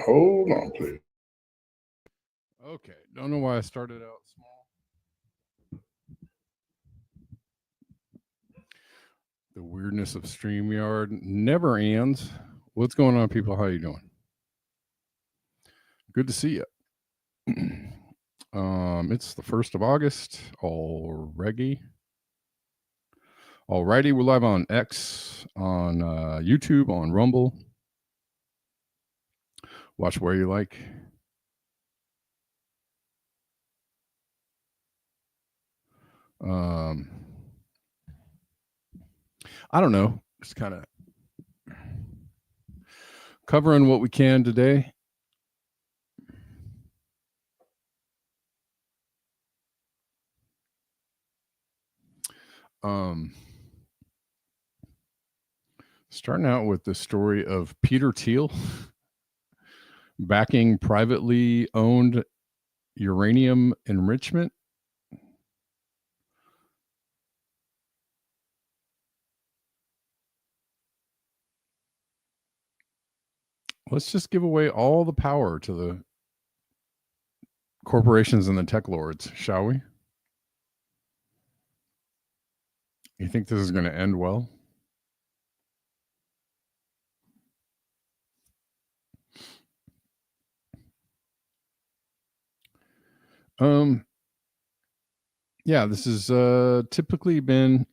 Hold on, please. Okay, don't know why I started out small. The weirdness of StreamYard never ends. What's going on, people? How you doing? Good to see you. It's the 1st of August already. Alrighty, we're live on X, on YouTube, on Rumble. Watch where you like. I don't know. Just kind of covering what we can today. Um, Starting out with the story of Peter Thiel backing privately owned uranium enrichment. Let's just give away all the power to the corporations and the tech lords, shall we? You think this is going to end well? Yeah, this has typically been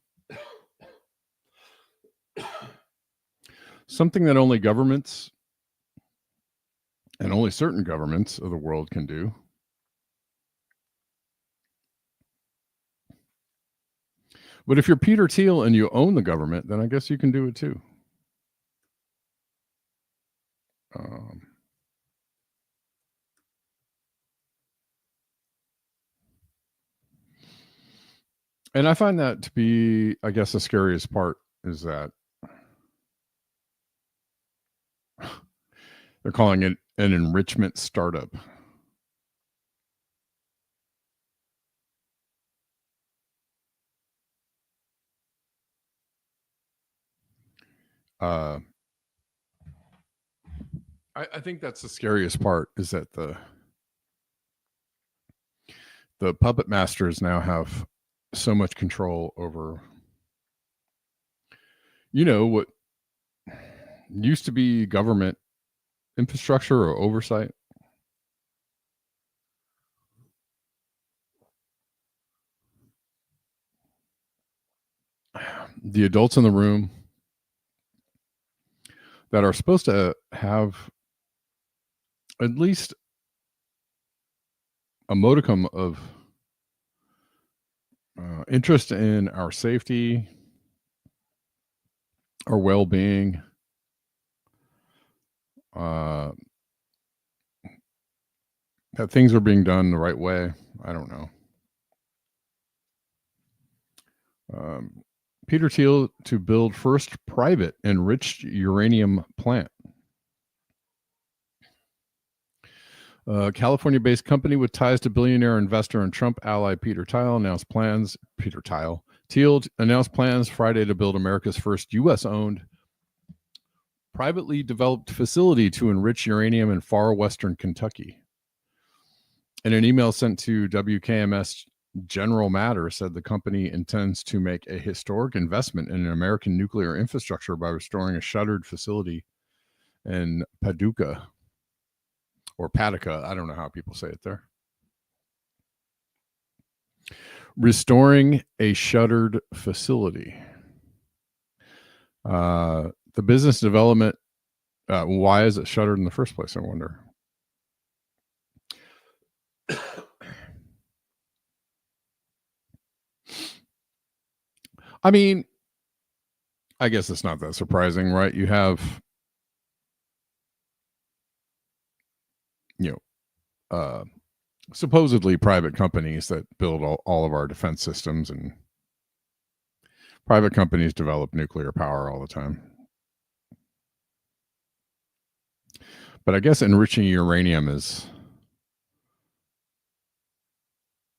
something that only governments and only certain governments of the world can do. But if you're Peter Thiel and you own the government, then I guess you can do it too. And I find that to be, I guess, the scariest part is that they're calling it an enrichment startup. I think that's the scariest part is that the puppet masters now have so much control over, what used to be government infrastructure or oversight. The adults in the room that are supposed to have at least a modicum of interest in our safety, our well-being, that things are being done the right way. I don't know. Peter Thiel to build first private enriched uranium plant. California-based company with ties to billionaire investor and Trump ally Peter Thiel announced plans. Thiel announced plans Friday to build America's first U.S.-owned privately developed facility to enrich uranium in far western Kentucky. In an email sent to WKMS, General Matter said the company intends to make a historic investment in an American nuclear infrastructure by restoring a shuttered facility in Paducah or Paducah. I don't know how people say it there. Restoring a shuttered facility. The business development, why is it shuttered in the first place, I wonder? I mean, I guess it's not that surprising, right? You have, supposedly private companies that build all of our defense systems, and private companies develop nuclear power all the time. But I guess enriching uranium is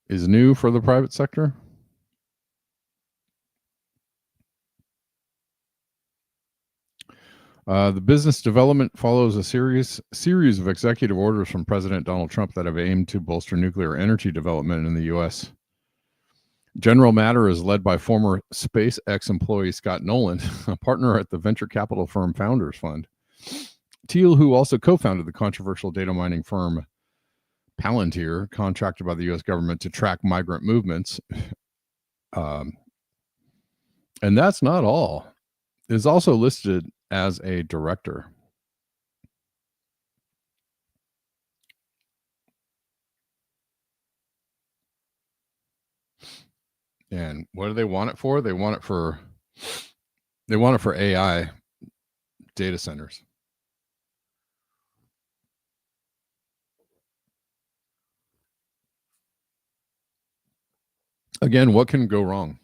new for the private sector. The business development follows a series of executive orders from President Donald Trump that have aimed to bolster nuclear energy development in the U.S. General Matter is led by former SpaceX employee Scott Nolan, a partner at the venture capital firm Founders Fund. Thiel, who also co-founded the controversial data mining firm Palantir, contracted by the U.S. government to track migrant movements. And that's not all. Is also listed as a director. And what do they want it for? They want it for They want it for AI data centers. Again, what can go wrong?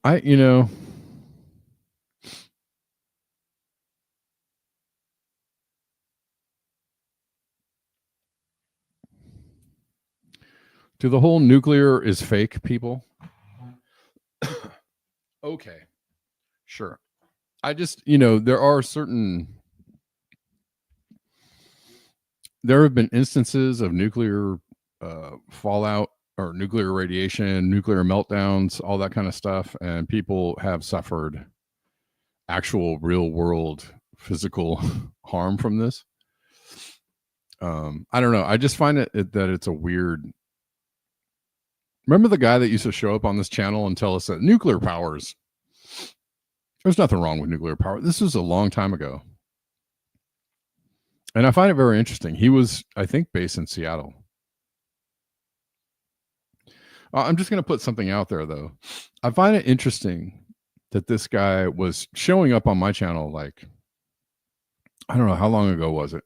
I to the whole nuclear is fake people. Okay, sure. I just, there have been instances of nuclear fallout or nuclear radiation, nuclear meltdowns, all that kind of stuff, and people have suffered actual real world physical harm from this. I don't know. I just find that it's a weird. Remember the guy that used to show up on this channel and tell us that nuclear powers, there's nothing wrong with nuclear power. This was a long time ago. And I find it very interesting. He was, I think, based in Seattle. I'm just going to put something out there, though. I find it interesting that this guy was showing up on my channel like, I don't know, how long ago was it?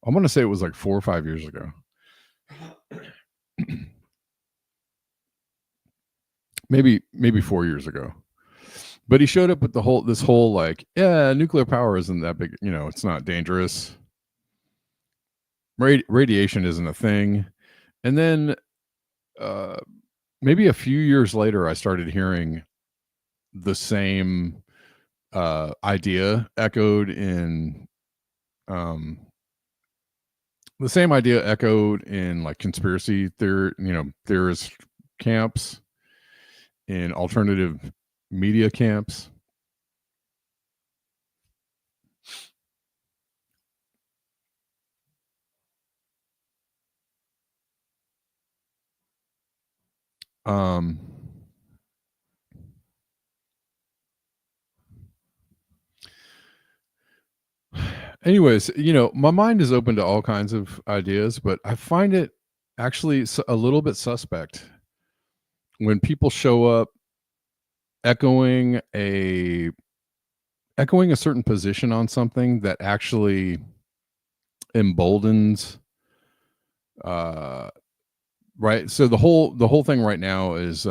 I want to say it was like 4 or 5 years ago. maybe 4 years ago. But he showed up with this whole like, yeah, nuclear power isn't that big, it's not dangerous. Radiation isn't a thing. And then maybe a few years later, I started hearing the same idea echoed in like conspiracy theorist camps, in alternative media camps. Anyways, my mind is open to all kinds of ideas, but I find it actually a little bit suspect when people show up echoing a certain position on something that actually emboldens right. So the whole thing right now is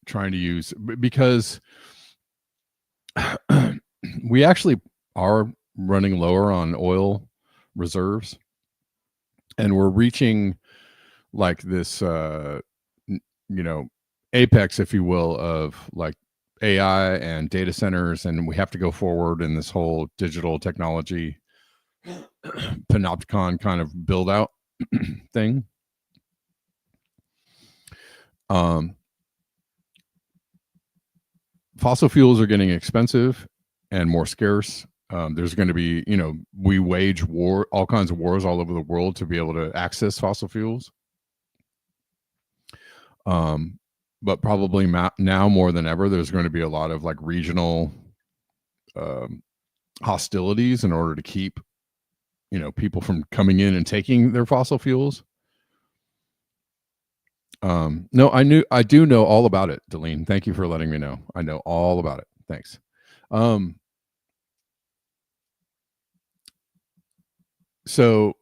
trying to use, because we actually are running lower on oil reserves, and we're reaching like this apex, if you will, of like AI and data centers, and we have to go forward in this whole digital technology panopticon kind of build out thing. Fossil fuels are getting expensive and more scarce. There's going to be, we wage all kinds of wars all over the world to be able to access fossil fuels. But probably now more than ever, there's going to be a lot of like regional hostilities in order to keep, people from coming in and taking their fossil fuels. No, I do know all about it, Delene. Thank you for letting me know. I know all about it. Thanks. So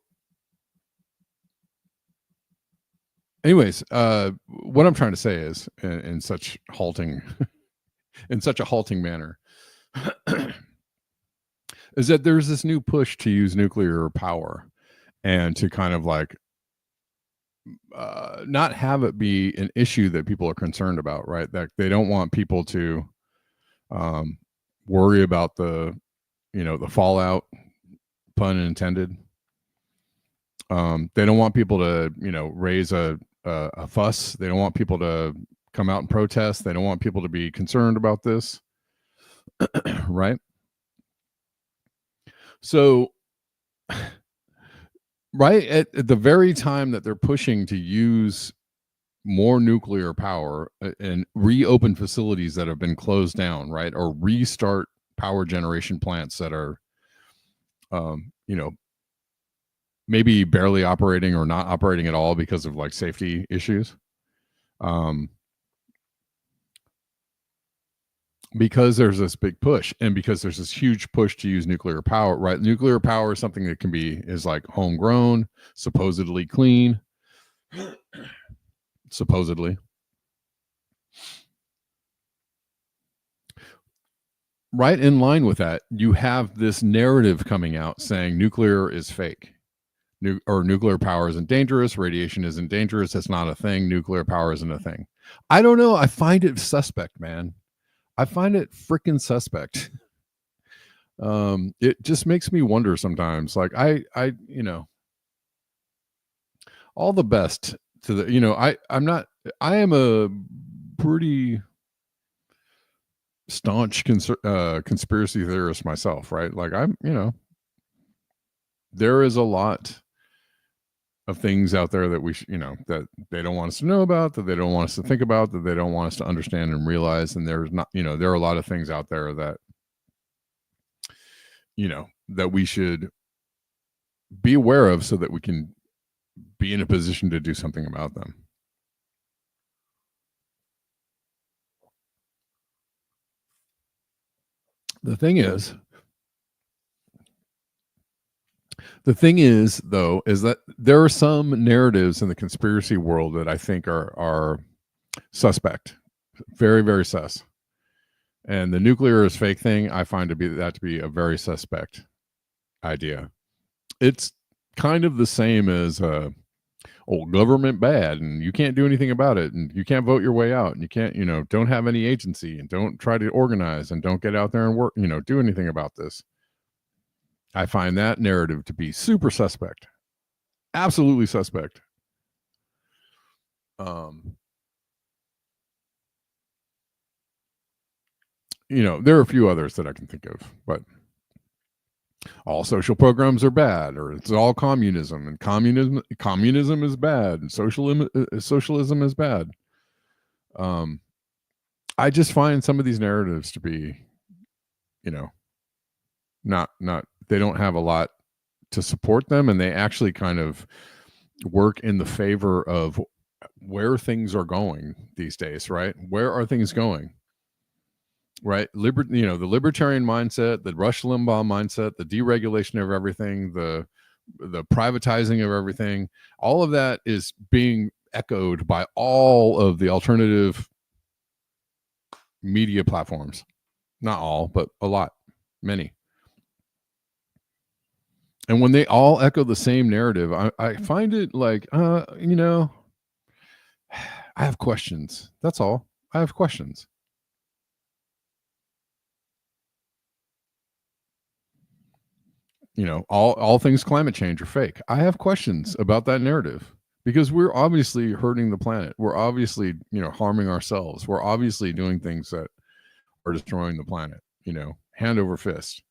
anyways, what I'm trying to say is in such halting, in such a halting manner, is that there's this new push to use nuclear power and to kind of like not have it be an issue that people are concerned about, right? That they don't want people to worry about the fallout, pun intended. They don't want people to raise a fuss. They don't want people to come out and protest. They don't want people to be concerned about this. Right? So right at the very time that they're pushing to use more nuclear power and reopen facilities that have been closed down, right, or restart power generation plants that are maybe barely operating or not operating at all because of like safety issues. Because there's this big push, and because there's this huge push to use nuclear power, right? Nuclear power is something that is like homegrown, supposedly clean, supposedly. Right in line with that, you have this narrative coming out saying nuclear is fake. Or nuclear power isn't dangerous, radiation isn't dangerous, it's not a thing, nuclear power isn't a thing. I don't know. I find it suspect, man. I find it freaking suspect. It just makes me wonder sometimes. Like I all the best to the, I am a pretty staunch conspiracy theorist myself, right? Like there is a lot of things out there that we that they don't want us to know about, that they don't want us to think about, that they don't want us to understand and realize. And there's not, there are a lot of things out there that, that we should be aware of so that we can be in a position to do something about them. The thing is, though, is that there are some narratives in the conspiracy world that I think are suspect, very, very sus. And the nuclear is fake thing, I find to be a very suspect idea. It's kind of the same as government bad, and you can't do anything about it, and you can't vote your way out, and you can't, don't have any agency, and don't try to organize, and don't get out there and work, do anything about this. I find that narrative to be super suspect. Absolutely suspect. There are a few others that I can think of, but all social programs are bad, or it's all communism, and communism is bad, and socialism is bad. I just find some of these narratives to be, not they don't have a lot to support them, and they actually kind of work in the favor of where things are going these days, right? Where are things going? Right? The libertarian mindset, the Rush Limbaugh mindset, the deregulation of everything, the privatizing of everything, all of that is being echoed by all of the alternative media platforms. Not all, but a lot, many. And when they all echo the same narrative, I find it like, I have questions. That's all. I have questions. All things climate change are fake. I have questions about that narrative, because we're obviously hurting the planet. We're obviously, harming ourselves. We're obviously doing things that are destroying the planet, hand over fist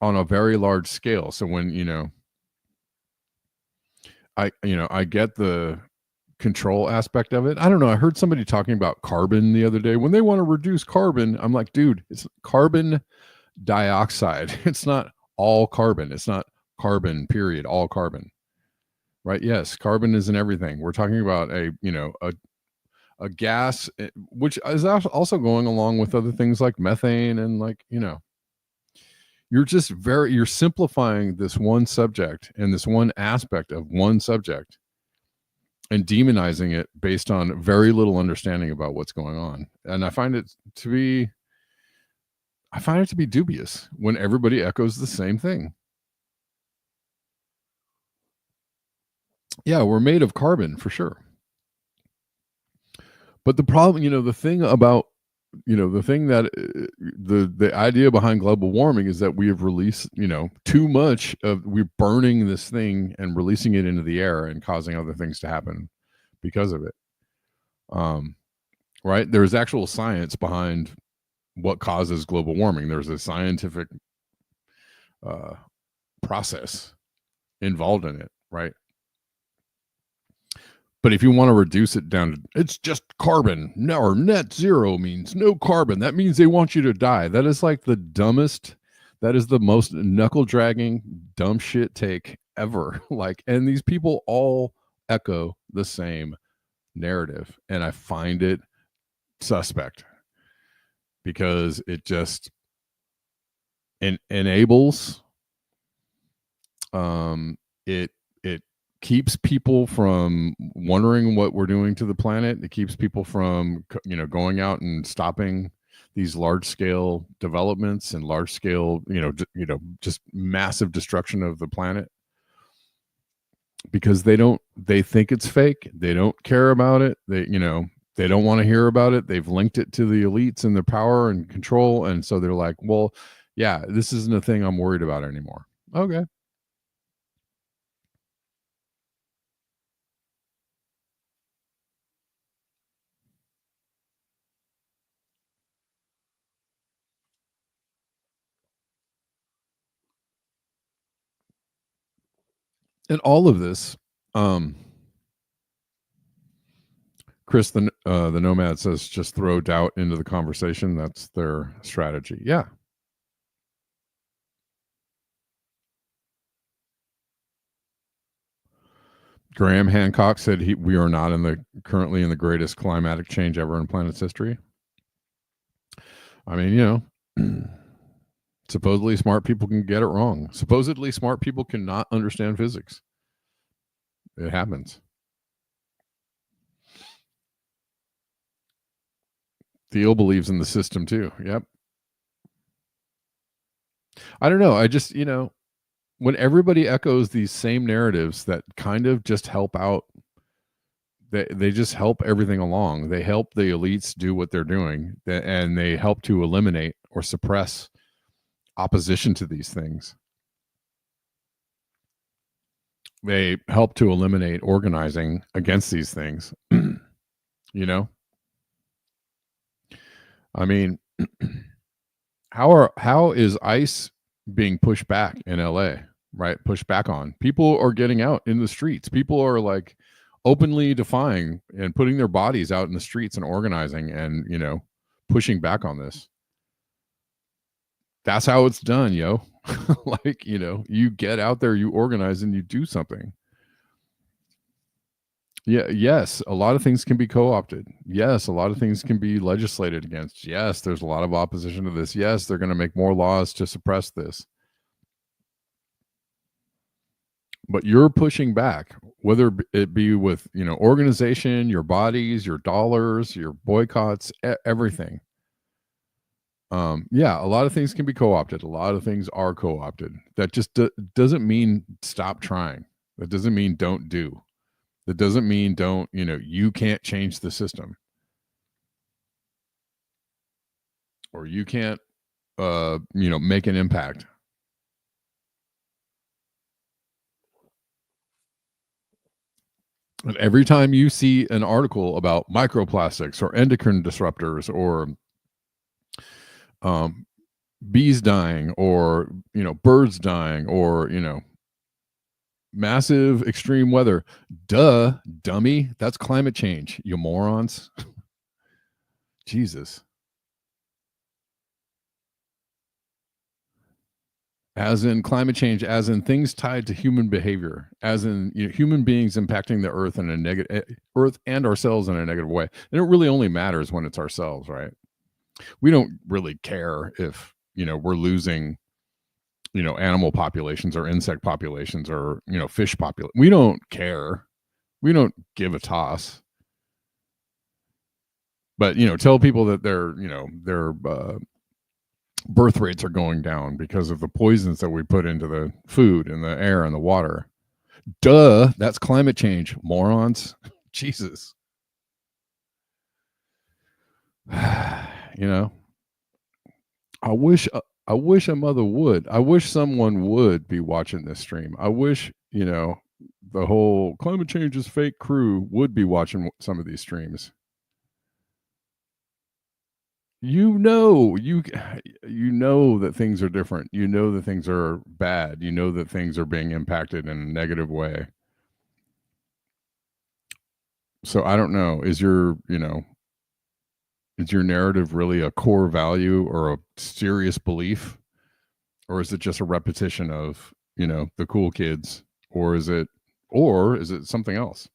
on a very large scale. So when, I get the control aspect of it. I don't know. I heard somebody talking about carbon the other day. When they want to reduce carbon, I'm like, dude, it's carbon dioxide. It's not all carbon. It's not carbon, period, all carbon. Right? Yes, carbon is in everything. We're talking about a gas, which is also going along with other things like methane, and like, you're simplifying this one subject and this one aspect of one subject and demonizing it based on very little understanding about what's going on. And I find it to be dubious when everybody echoes the same thing. Yeah, we're made of carbon for sure. But the problem, the thing about, the thing that the idea behind global warming is that we have released, too much of, we're burning this thing and releasing it into the air and causing other things to happen because of it. Right? There's actual science behind what causes global warming. There's a scientific process involved in it, right? But if you want to reduce it down to, it's just carbon, or net zero means no carbon, that means they want you to die. That is like the dumbest That is the most knuckle dragging, dumb shit take ever. Like, and these people all echo the same narrative, and I find it suspect because it just enables it keeps people from wondering what we're doing to the planet. It keeps people from going out and stopping these large scale developments and large scale just massive destruction of the planet, because they think it's fake. They don't care about it. They don't want to hear about it. They've linked it to the elites and their power and control, and so they're like, well, yeah, this isn't a thing I'm worried about anymore. Okay. And all of this, Chris, the Nomad says, just throw doubt into the conversation. That's their strategy. Yeah. Graham Hancock said we are not currently in the greatest climatic change ever in planet's history. I mean, supposedly smart people can get it wrong. Supposedly smart people cannot understand physics. It happens. Thiel believes in the system too. Yep. I don't know. I just, when everybody echoes these same narratives that kind of just help out, they just help everything along. They help the elites do what they're doing, and they help to eliminate or suppress opposition to these things. They help to eliminate organizing against these things. I mean, how is ICE being pushed back in LA, right? Pushed back on. People are getting out in the streets. People are like openly defying and putting their bodies out in the streets and organizing and, pushing back on this. That's how it's done, yo. Like, you get out there, you organize, and you do something. Yeah, yes, a lot of things can be co-opted. Yes, a lot of things can be legislated against. Yes, there's a lot of opposition to this. Yes, they're going to make more laws to suppress this. But you're pushing back, whether it be with, organization, your bodies, your dollars, your boycotts, everything. Yeah, a lot of things can be co-opted. A lot of things are co-opted. That just doesn't mean stop trying. That doesn't mean don't do. That doesn't mean don't, you can't change the system. Or you can't, make an impact. And every time you see an article about microplastics or endocrine disruptors or bees dying or, birds dying or, massive extreme weather, duh, dummy, that's climate change, you morons. Jesus. As in climate change, as in things tied to human behavior, as in human beings impacting the earth in a negative, earth and ourselves in a negative way. And it really only matters when it's ourselves, right? We don't really care if we're losing animal populations or insect populations or fish populations. We don't care. We don't give a toss. But tell people that their birth rates are going down because of the poisons that we put into the food and the air and the water. Duh, that's climate change, morons. Jesus. I wish a mother would. I wish someone would be watching this stream. I wish, the whole climate change is fake crew would be watching some of these streams. That things are different. That things are bad. That things are being impacted in a negative way. So I don't know. Is your narrative really a core value or a serious belief? or is it just a repetition of, the cool kids, or is it something else?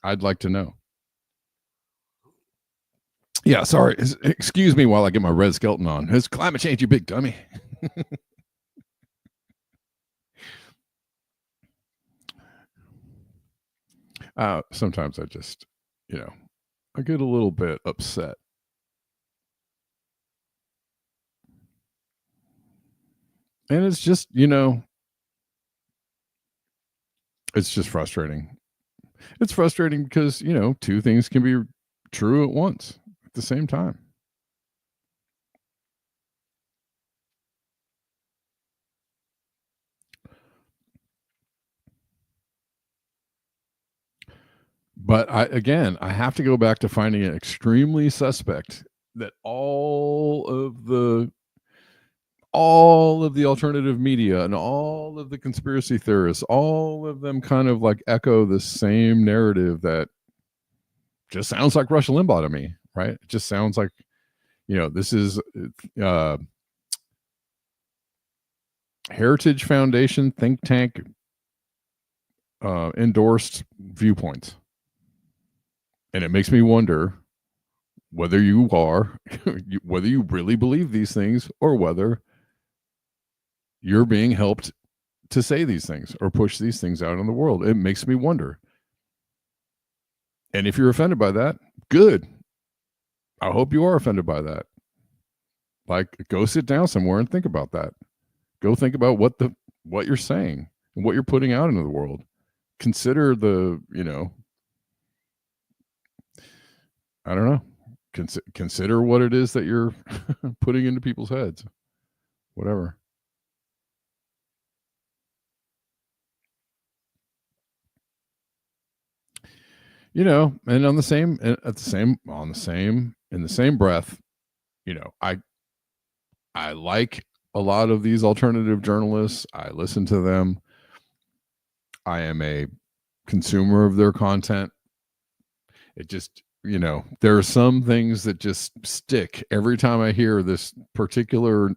I'd like to know. Yeah, sorry. Excuse me while I get my red skeleton on. It's climate change, you big dummy. Sometimes I just, I get a little bit upset. And it's just, it's just frustrating. It's frustrating because, two things can be true at once at the same time. But I have to go back to finding it extremely suspect that all of the alternative media and all of the conspiracy theorists, all of them kind of like echo the same narrative that just sounds like Rush Limbaugh to me, right? It just sounds like, this is Heritage Foundation think tank endorsed viewpoints. And it makes me wonder whether you are, whether you really believe these things or whether you're being helped to say these things or push these things out in the world. It makes me wonder. And if you're offended by that, good. I hope you are offended by that. Like, go sit down somewhere and think about that. Go think about what you're saying and what you're putting out into the world. Consider the, I don't know. Consider what it is that you're putting into people's heads. Whatever. And on the same in the same breath, I like a lot of these alternative journalists. I listen to them. I am a consumer of their content. It just, there are some things that just stick every time I hear these particular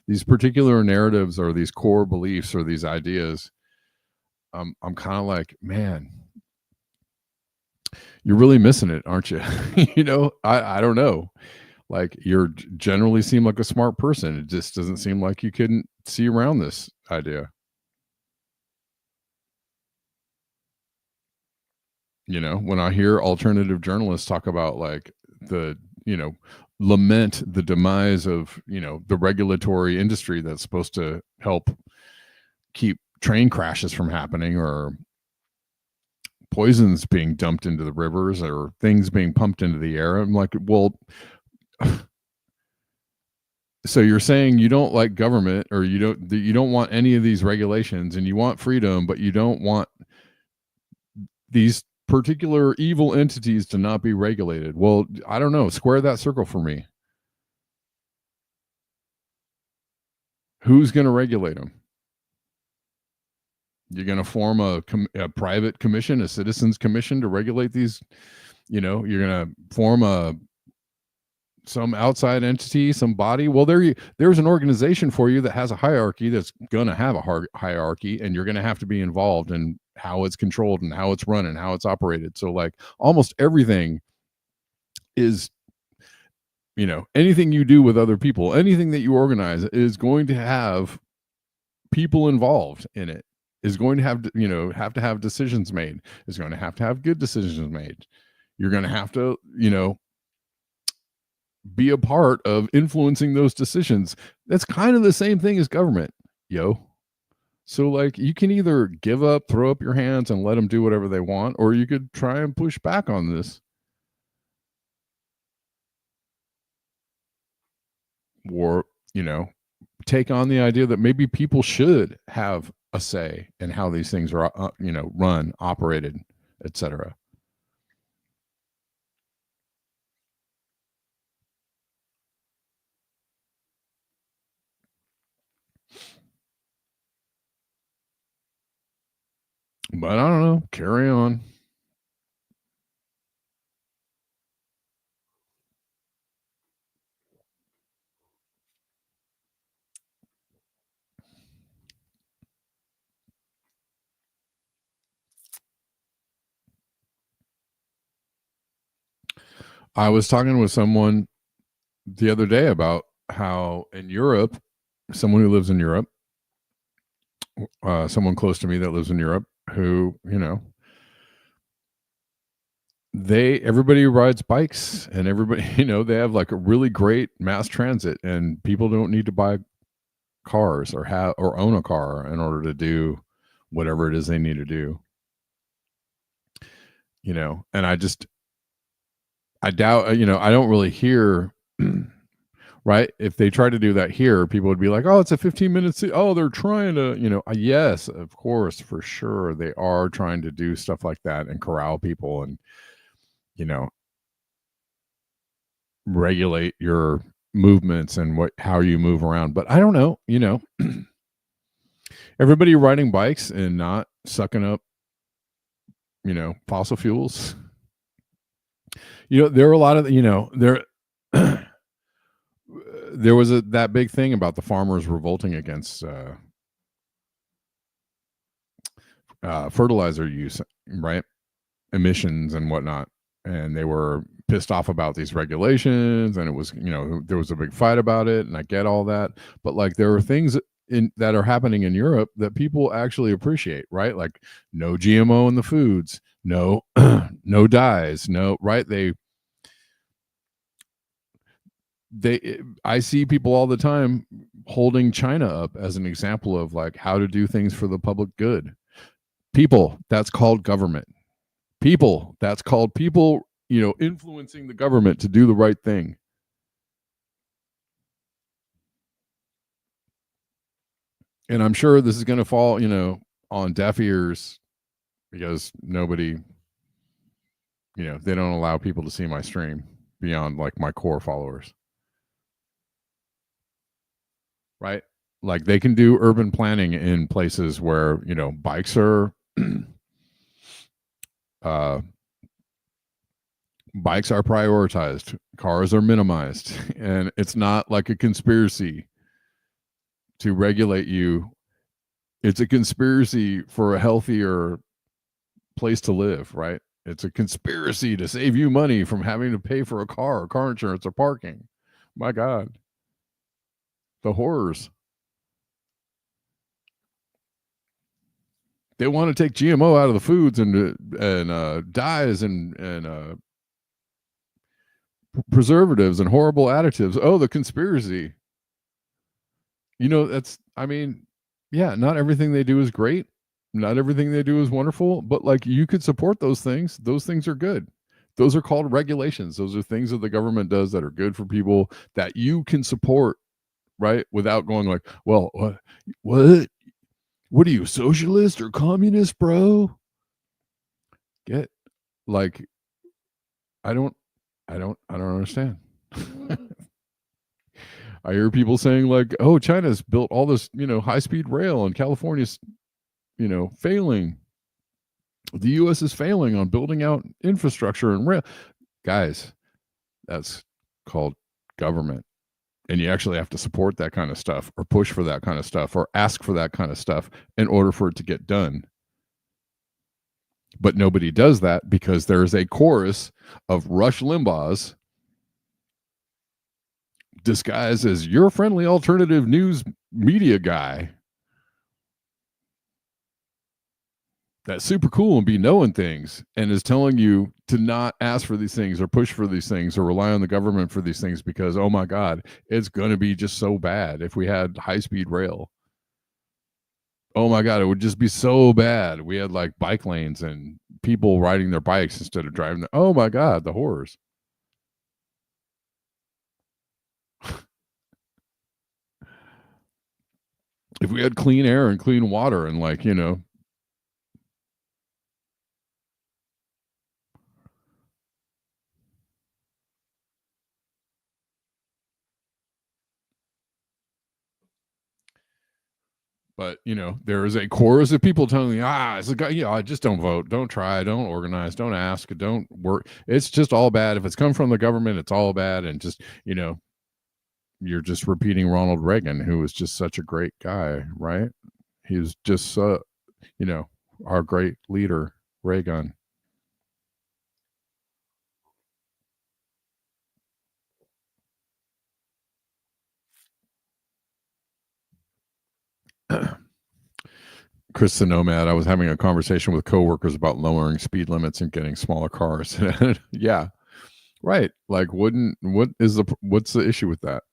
narratives or these core beliefs or these ideas. I'm kind of like, man, you're really missing it, aren't you? I don't know. Like, you generally seem like a smart person. It just doesn't seem like you couldn't see around this idea. When I hear alternative journalists talk about like the, lament the demise of, the regulatory industry that's supposed to help keep train crashes from happening, or poisons being dumped into the rivers, or things being pumped into the air. I'm like, well, so you're saying you don't like government, or you don't want any of these regulations, and you want freedom, but you don't want these particular evil entities to not be regulated. Well, I don't know. Square that circle for me. Who's going to regulate them? You're going to form a private commission, a citizens commission to regulate these. You're going to form some outside entity, some body. Well, there's an organization for you that has a hierarchy, that's going to have a hierarchy, and you're going to have to be involved in how it's controlled and how it's run and how it's operated. So like almost everything is, anything you do with other people, anything that you organize is going to have people involved in it, is going to have to have decisions made, is going to have good decisions made. You're going to have to, be a part of influencing those decisions. That's kind of the same thing as government, yo. So like, you can either give up, throw up your hands and let them do whatever they want, or you could try and push back on this. Or, take on the idea that maybe people should have a say in how these things are, run, operated, etc. But I don't know. Carry on. I was talking with someone the other day about how in Europe, someone who lives in Europe, someone close to me that lives in Europe, who, everybody rides bikes, and everybody, they have like a really great mass transit, and people don't need to buy cars or own a car in order to do whatever it is they need to do. And I doubt, I don't really hear right? If they try to do that here, people would be like, "Oh, it's a 15-minute oh, they're trying to, yes, of course, for sure they are trying to do stuff like that and corral people and regulate your movements and how you move around." But I don't know, everybody riding bikes and not sucking up, fossil fuels. There are a lot of, there was that big thing about the farmers revolting against fertilizer use, right? Emissions and whatnot. And they were pissed off about these regulations, and it was, there was a big fight about it, and I get all that. But like, there are things that are happening in Europe that people actually appreciate, right? Like no GMO in the foods, no no dyes, no, right? I see people all the time holding China up as an example of like how to do things for the public good. People, that's called government. People, that's called people, influencing the government to do the right thing. And I'm sure this is going to fall, on deaf ears, because nobody, they don't allow people to see my stream beyond like my core followers. Right? Like they can do urban planning in places where, bikes are bikes are prioritized, cars are minimized, and it's not like a conspiracy to regulate you. It's a conspiracy for a healthier place to live, right? It's a conspiracy to save you money from having to pay for a car insurance, or parking. My God. The horrors. They want to take GMO out of the foods and dyes and preservatives and horrible additives. Oh, the conspiracy. That's, yeah, not everything they do is great. Not everything they do is wonderful, but like you could support those things. Those things are good. Those are called regulations. Those are things that the government does that are good for people that you can support, right? Without going like, well, what are you, socialist or communist, bro? Get like, I don't understand. I hear people saying like, oh, China's built all this, high-speed rail, and California's, failing. The US is failing on building out infrastructure and rail. Guys, that's called government. And you actually have to support that kind of stuff, or push for that kind of stuff, or ask for that kind of stuff in order for it to get done. But nobody does that because there is a chorus of Rush Limbaugh's disguised as your friendly alternative news media guy that's super cool and be knowing things, and is telling you to not ask for these things or push for these things or rely on the government for these things because, oh my God, it's going to be just so bad if we had high-speed rail. Oh my God, it would just be so bad. We had like bike lanes and people riding their bikes instead of driving. Oh my God, the horrors. If we had clean air and clean water and like, but there is a chorus of people telling me, it's a guy, just don't vote, don't try, don't organize, don't ask, don't work. It's just all bad. If it's come from the government, it's all bad. And just, you're just repeating Ronald Reagan, who was just such a great guy, right? He was just, our great leader, Reagan. Chris the Nomad, I was having a conversation with coworkers about lowering speed limits and getting smaller cars. Yeah, right. Like, what's the issue with that?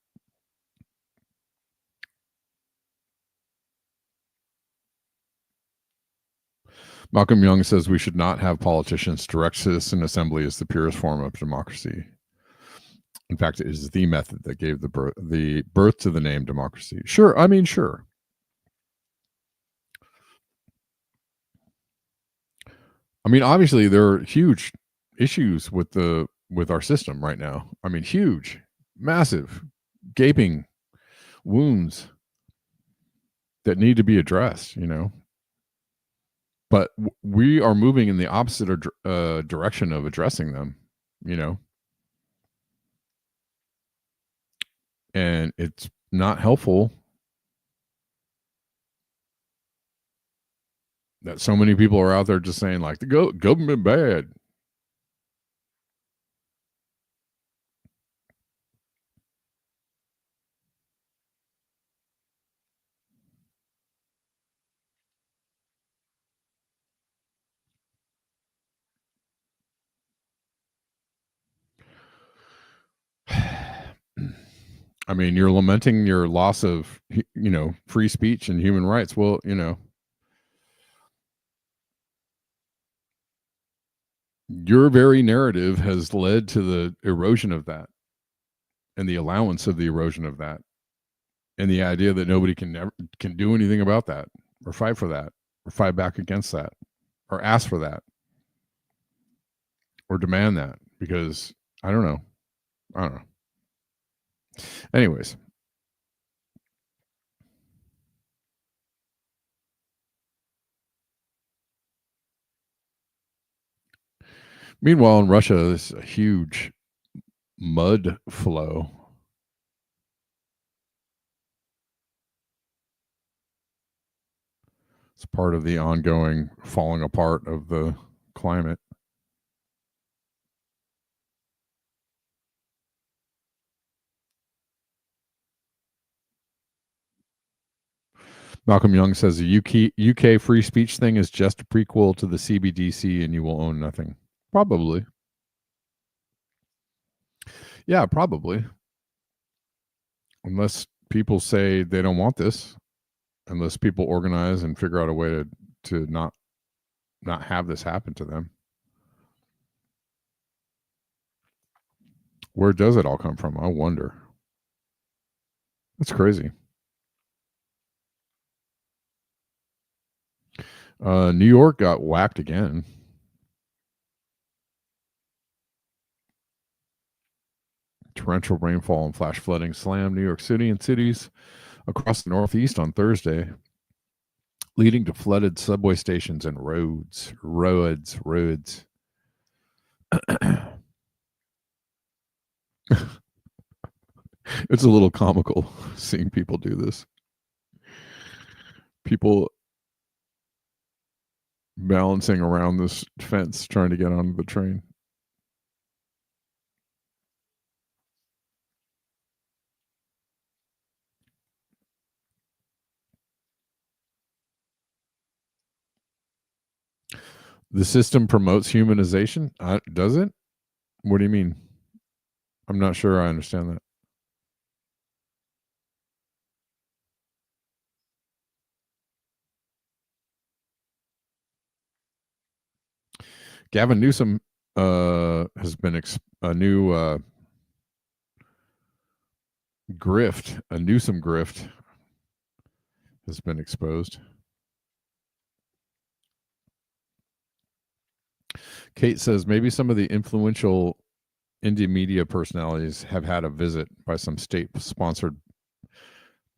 Malcolm Young says we should not have politicians. Direct citizen assembly is the purest form of democracy. In fact, it is the method that gave the birth to the name democracy. Sure, I mean, sure. I mean, obviously, there are huge issues with our system right now. I mean, huge, massive, gaping wounds that need to be addressed. But we are moving in the opposite direction of addressing them. And it's not helpful that so many people are out there just saying like the government bad. I mean, you're lamenting your loss of, free speech and human rights. Well, your very narrative has led to the erosion of that and the allowance of the erosion of that and the idea that nobody can do anything about that or fight for that or fight back against that or ask for that or demand that because I don't know. Anyways. Meanwhile, in Russia, there's a huge mud flow. It's part of the ongoing falling apart of the climate. Malcolm Young says the UK free speech thing is just a prequel to the CBDC and you will own nothing. Probably. Yeah, probably. Unless people say they don't want this, unless people organize and figure out a way to not have this happen to them. Where does it all come from? I wonder. That's crazy. New York got whacked again. Torrential rainfall and flash flooding slammed New York City and cities across the Northeast on Thursday, leading to flooded subway stations and roads. It's a little comical seeing people do this. People balancing around this fence trying to get onto the train. The system promotes humanization? Does it? What do you mean? I'm not sure I understand that. Gavin Newsome has been a new grift, a Newsome grift has been exposed. Kate says maybe some of the influential indie media personalities have had a visit by some state-sponsored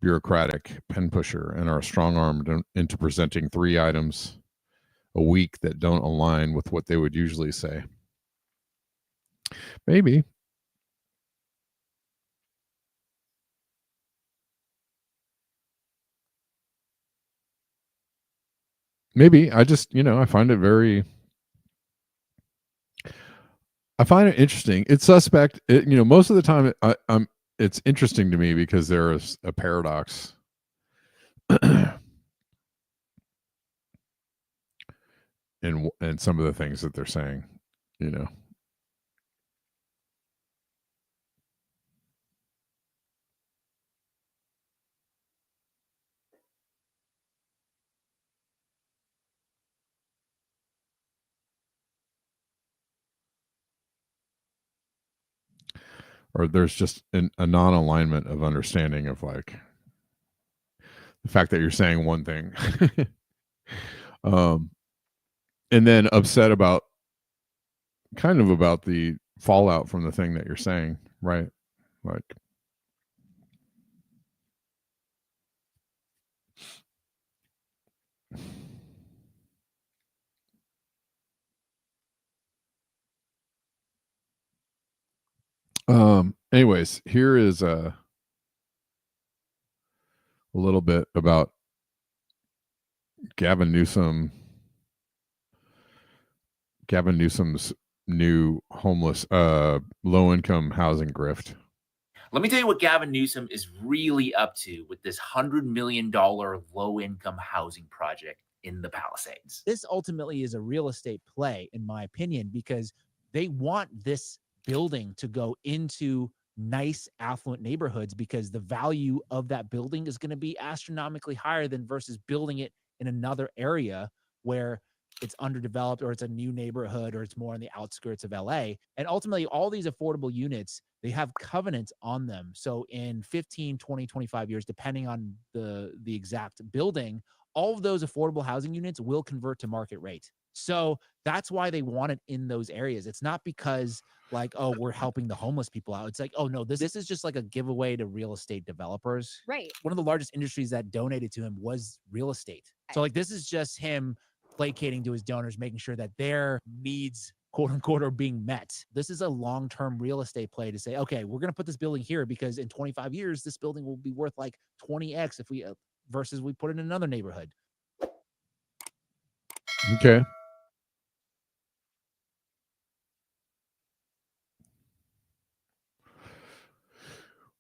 bureaucratic pen pusher and are strong-armed into presenting 3 items a week that don't align with what they would usually say. Maybe. Maybe. I just, I find it interesting. It's suspect. Most of the time, it's interesting to me because there is a paradox in some of the things that they're saying, you know. Or there's just a non-alignment of understanding of like the fact that you're saying one thing, and then upset about kind of about the fallout from the thing that you're saying, right? Like, anyways, here is a little bit about Gavin Newsom's new homeless low income housing grift. Let me tell you what Gavin Newsom is really up to with this $100 million low income housing project in the Palisades. This ultimately is a real estate play, in my opinion, because they want this building to go into nice, affluent neighborhoods because the value of that building is going to be astronomically higher than versus building it in another area where it's underdeveloped or it's a new neighborhood or it's more on the outskirts of LA. And ultimately, all these affordable units, they have covenants on them. So in 15, 20, 25 years, depending on the exact building, all of those affordable housing units will convert to market rate. So that's why they want it in those areas. It's not because like, oh, we're helping the homeless people out. It's like, oh no, this is just like a giveaway to real estate developers. Right. One of the largest industries that donated to him was real estate. So like this is just him placating to his donors, making sure that their needs, quote unquote, are being met. This is a long-term real estate play to say, okay, we're going to put this building here because in 25 years, this building will be worth like 20x if we versus we put it in another neighborhood. Okay.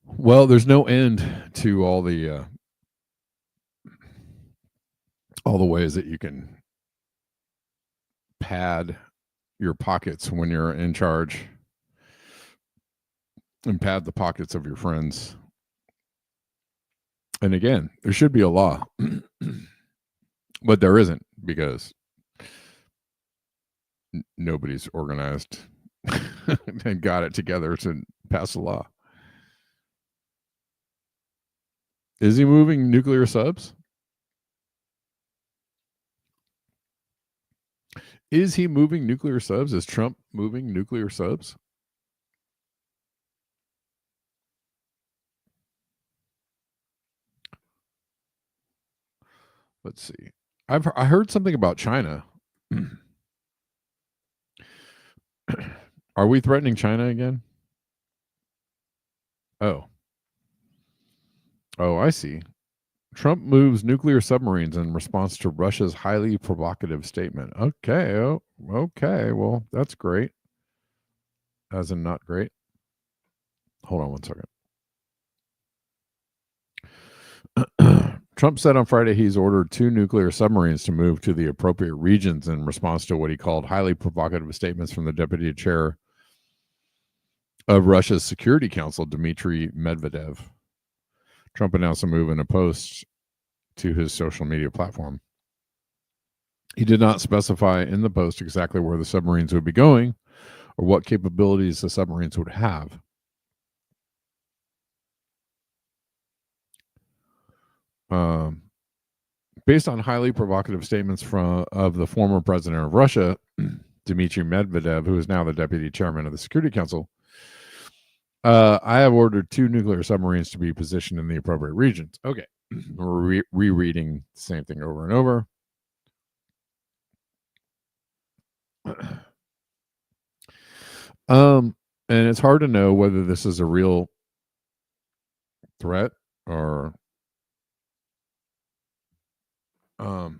Well, there's no end to all the ways that you can pad your pockets when you're in charge and pad the pockets of your friends. And again, there should be a law, but there isn't because nobody's organized and got it together to pass a law. Is he moving nuclear subs? Is he moving nuclear subs? Is Trump moving nuclear subs? Let's see. I heard something about China. Are we threatening China again? Oh, I see. Trump moves nuclear submarines in response to Russia's highly provocative statement. Okay. Oh, okay. Well, that's great. As in not great. Hold on one second. Trump said on Friday he's ordered 2 nuclear submarines to move to the appropriate regions in response to what he called highly provocative statements from the deputy chair of Russia's Security Council, Dmitry Medvedev. Trump announced a move in a post to his social media platform. He did not specify in the post exactly where the submarines would be going or what capabilities the submarines would have. Based on highly provocative statements of the former president of Russia, Dmitry Medvedev, who is now the deputy chairman of the Security Council, I have ordered 2 nuclear submarines to be positioned in the appropriate regions. Okay. We're rereading the same thing over and over. And it's hard to know whether this is a real threat or oh,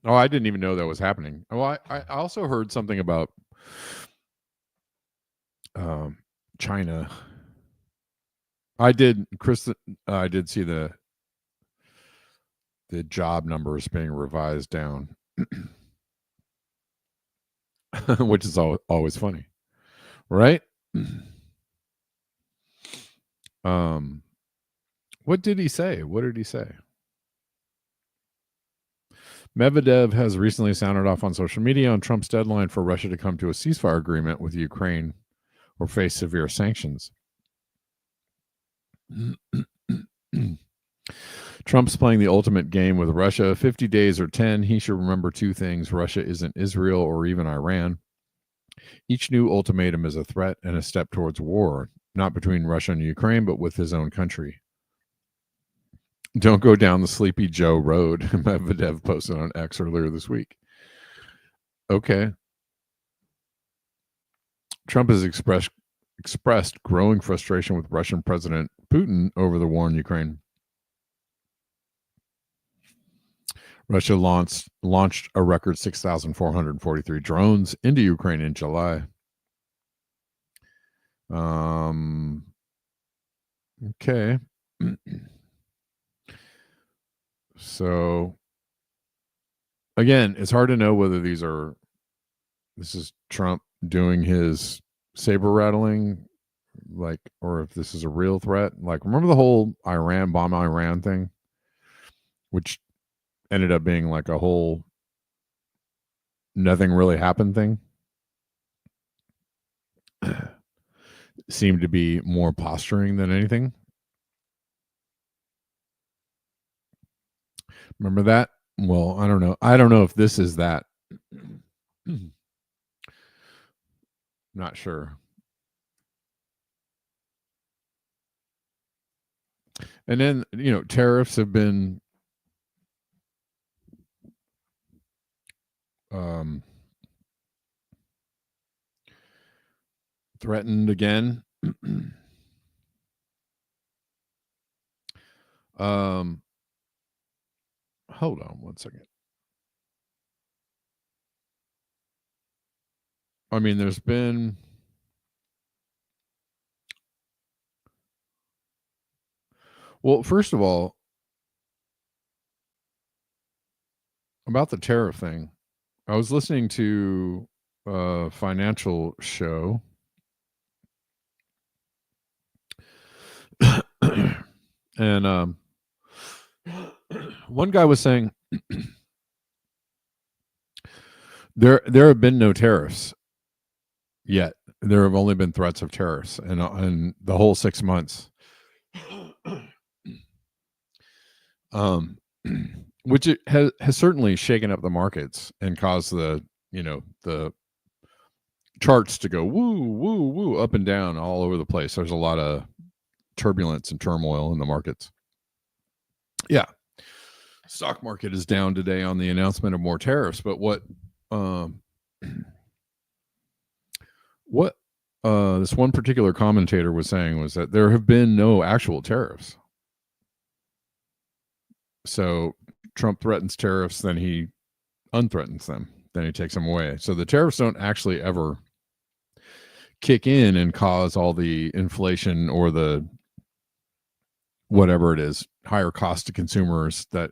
I didn't even know that was happening. Well, I also heard something about China. I did, Chris. I did see the job numbers being revised down. which is always funny, right? What did he say? What did he say? Medvedev has recently sounded off on social media on Trump's deadline for Russia to come to a ceasefire agreement with Ukraine or face severe sanctions. Trump's playing the ultimate game with Russia. 50 days or 10, he should remember two things. Russia isn't Israel or even Iran. Each new ultimatum is a threat and a step towards war, not between Russia and Ukraine, but with his own country. Don't go down the Sleepy Joe road, Medvedev posted on X earlier this week. Okay. Trump has expressed growing frustration with Russian President Putin over the war in Ukraine. Russia launched a record 6,443 drones into Ukraine in July. Okay. So, again, it's hard to know whether this is Trump doing his saber rattling, like, or if this is a real threat. Like, remember the whole bomb Iran thing, which ended up being like a whole nothing really happened thing? Seemed to be more posturing than anything. Remember that? Well, I don't know. I don't know if this is that. Not sure. And then, tariffs have been threatened again. Hold on one second. I mean, there's been first of all, about the tariff thing, I was listening to a financial show and one guy was saying there have been no tariffs yet. There have only been threats of tariffs and the whole 6 months. Which it has certainly shaken up the markets and caused the charts to go woo, woo, woo, up and down all over the place. There's a lot of turbulence and turmoil in the markets. Yeah. Stock market is down today on the announcement of more tariffs. But what this one particular commentator was saying was that there have been no actual tariffs. So Trump threatens tariffs, then he unthreatens them, then he takes them away. So the tariffs don't actually ever kick in and cause all the inflation or the whatever it is, higher cost to consumers that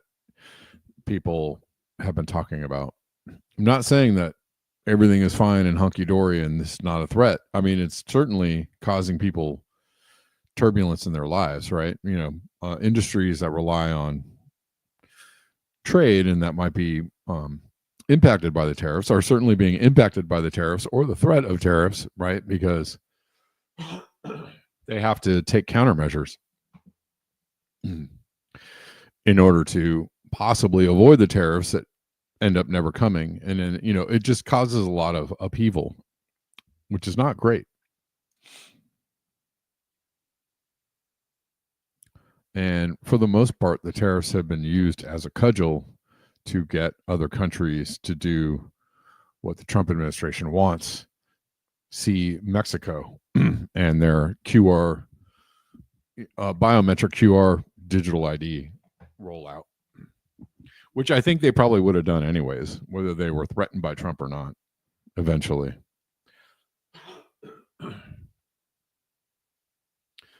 people have been talking about. I'm not saying that everything is fine and hunky-dory and this is not a threat. I mean, it's certainly causing people turbulence in their lives, right? Industries that rely on trade and that might be impacted by the tariffs are certainly being impacted by the tariffs or the threat of tariffs, right? Because they have to take countermeasures in order to possibly avoid the tariffs that end up never coming. And then, it just causes a lot of upheaval, which is not great. And for the most part, the tariffs have been used as a cudgel to get other countries to do what the Trump administration wants. See Mexico and their biometric QR digital ID rollout, which I think they probably would have done anyways, whether they were threatened by Trump or not, eventually.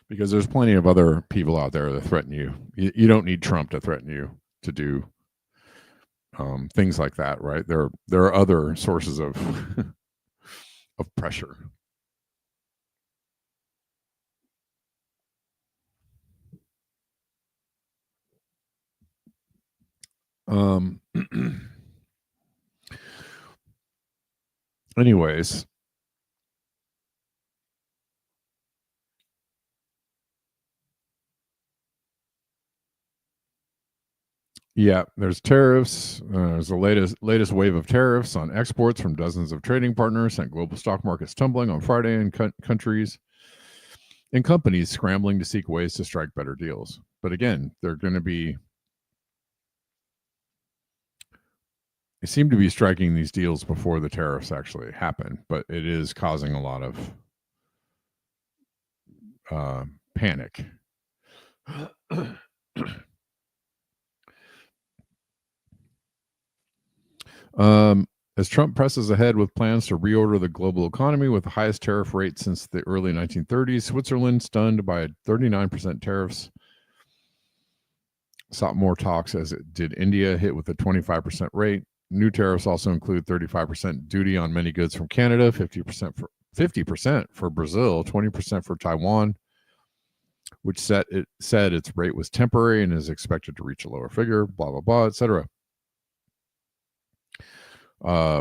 Because there's plenty of other people out there that threaten you. You don't need Trump to threaten you to do things like that, right? There are other sources of of pressure. Anyways, yeah, there's tariffs. There's the latest wave of tariffs on exports from dozens of trading partners sent global stock markets tumbling on Friday, and countries and companies scrambling to seek ways to strike better deals. But again, they're going to be. They seem to be striking these deals before the tariffs actually happen, but it is causing a lot of panic. As Trump presses ahead with plans to reorder the global economy with the highest tariff rate since the early 1930s, Switzerland, stunned by 39% tariffs, sought more talks, as it did India, hit with a 25% rate. New tariffs also include 35% duty on many goods from Canada, 50% for Brazil, 20% for Taiwan, which said its rate was temporary and is expected to reach a lower figure, blah, blah, blah, etc.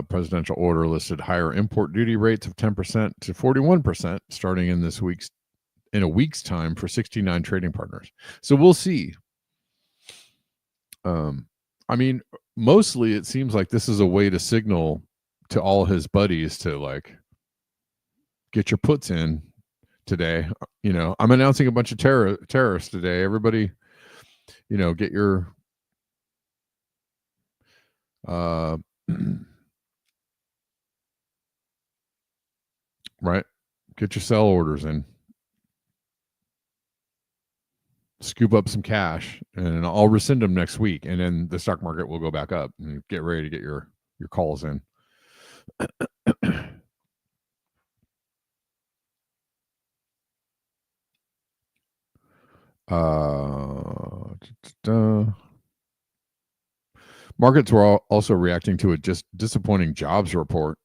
Presidential order listed higher import duty rates of 10% to 41% starting in a week's time for 69 trading partners. So we'll see. I mean, mostly it seems like this is a way to signal to all his buddies to like get your puts in today. I'm announcing a bunch of tariffs today. Everybody, get your right, get your sell orders in, scoop up some cash, and I'll rescind them next week, and then the stock market will go back up, and get ready to get your calls in. Markets were also reacting to a just disappointing jobs report.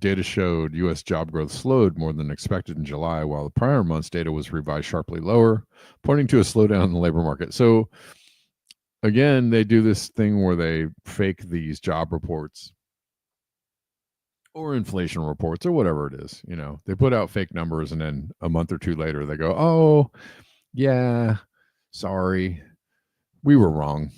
Data showed U.S. job growth slowed more than expected in July, while the prior month's data was revised sharply lower, pointing to a slowdown in the labor market. So, again, they do this thing where they fake these job reports or inflation reports or whatever it is. They put out fake numbers, and then a month or two later, they go, "Oh, yeah, sorry, we were wrong.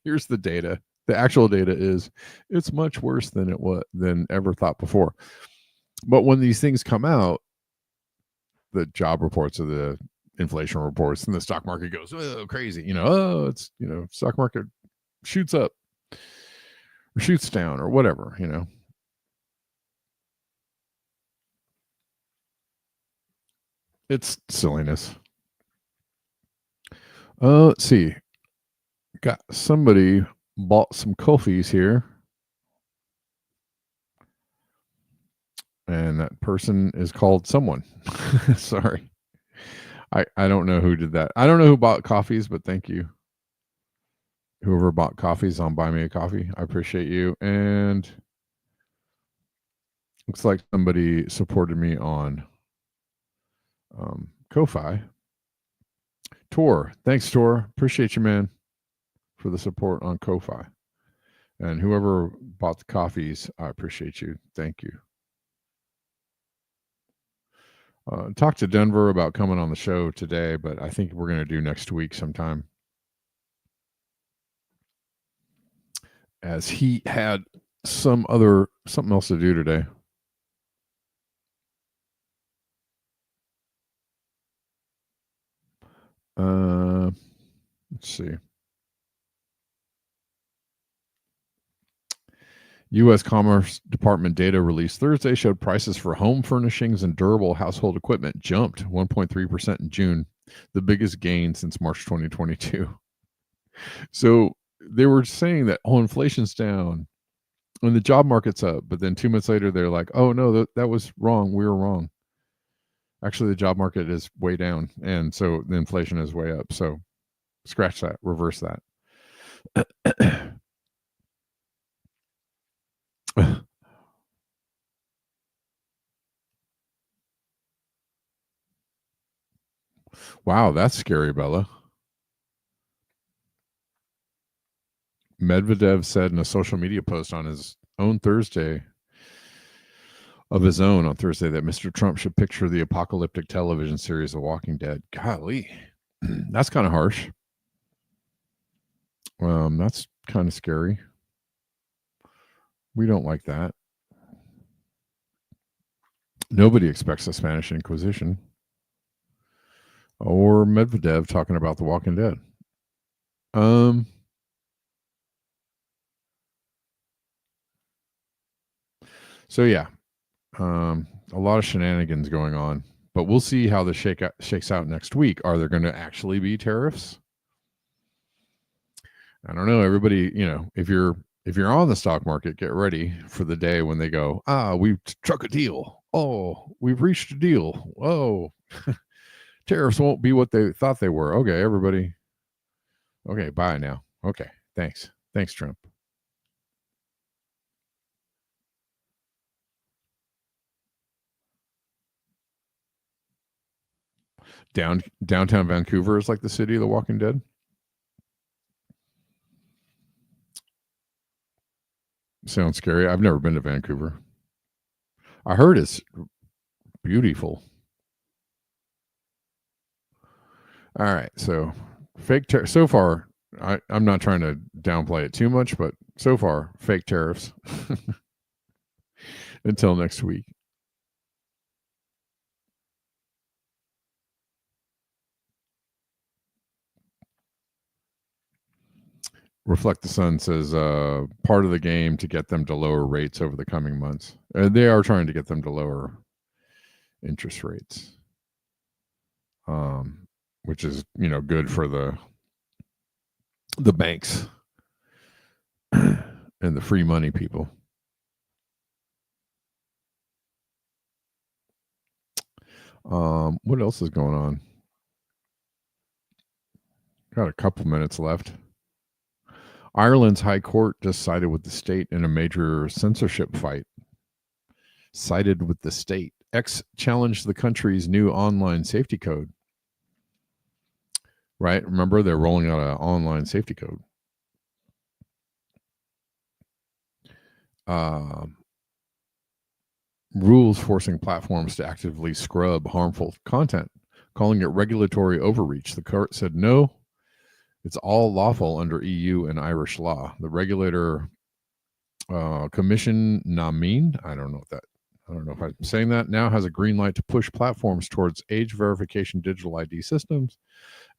Here's the data." The actual data is it's much worse than ever thought before. But when these things come out, the job reports or the inflation reports, and the stock market goes, oh, crazy. It's stock market shoots up or shoots down or whatever. It's silliness. Let's see. Got somebody bought some coffees here, and that person is called someone. Sorry, I don't know who did that. I don't know who bought coffees, but thank you, whoever bought coffees on Buy Me a Coffee. I appreciate you. And looks like somebody supported me on Ko-Fi. Tor, thanks, Tor. Appreciate you, man, for the support on Ko-Fi. And whoever bought the coffees, I appreciate you. Thank you. Talked to Denver about coming on the show today, but I think we're going to do next week sometime, as he had something else to do today. Let's see. U.S. Commerce Department data released Thursday showed prices for home furnishings and durable household equipment jumped 1.3% in June, the biggest gain since March 2022. So they were saying that, inflation's down and the job market's up, but then 2 months later, they're like, oh, no, that was wrong. We were wrong. Actually, the job market is way down, and so the inflation is way up. So scratch that, reverse that. Wow, that's scary, Bella. Medvedev said in a social media post on his own Thursday of his own on Thursday that Mr. Trump should picture the apocalyptic television series The Walking Dead. Golly, that's kind of harsh. That's kind of scary. We don't like that. Nobody expects the Spanish Inquisition or Medvedev talking about The Walking Dead. So yeah, a lot of shenanigans going on, but we'll see how this shakes out next week. Are there going to actually be tariffs? I don't know. Everybody, if you're on the stock market, get ready for the day when they go, we've struck a deal. Oh, we've reached a deal. Oh, tariffs won't be what they thought they were. Okay, everybody. Okay, bye now. Okay, thanks. Thanks, Trump. Downtown Vancouver is like the city of the Walking Dead. Sounds scary. I've never been to Vancouver. I heard it's beautiful. All right, so fake so far. I'm not trying to downplay it too much, but so far, fake tariffs. Until next week. Reflect the Sun says part of the game to get them to lower rates over the coming months. They are trying to get them to lower interest rates, which is good for the banks and the free money people. What else is going on? Got a couple minutes left. Ireland's High Court just sided with the state in a major censorship fight. Sided with the state. X challenged the country's new online safety code. Right? Remember, they're rolling out an online safety code. Rules forcing platforms to actively scrub harmful content, calling it regulatory overreach. The court said no, it's all lawful under EU and Irish law. The regulator Commission Namin, I don't know if I'm saying that, now has a green light to push platforms towards age verification digital ID systems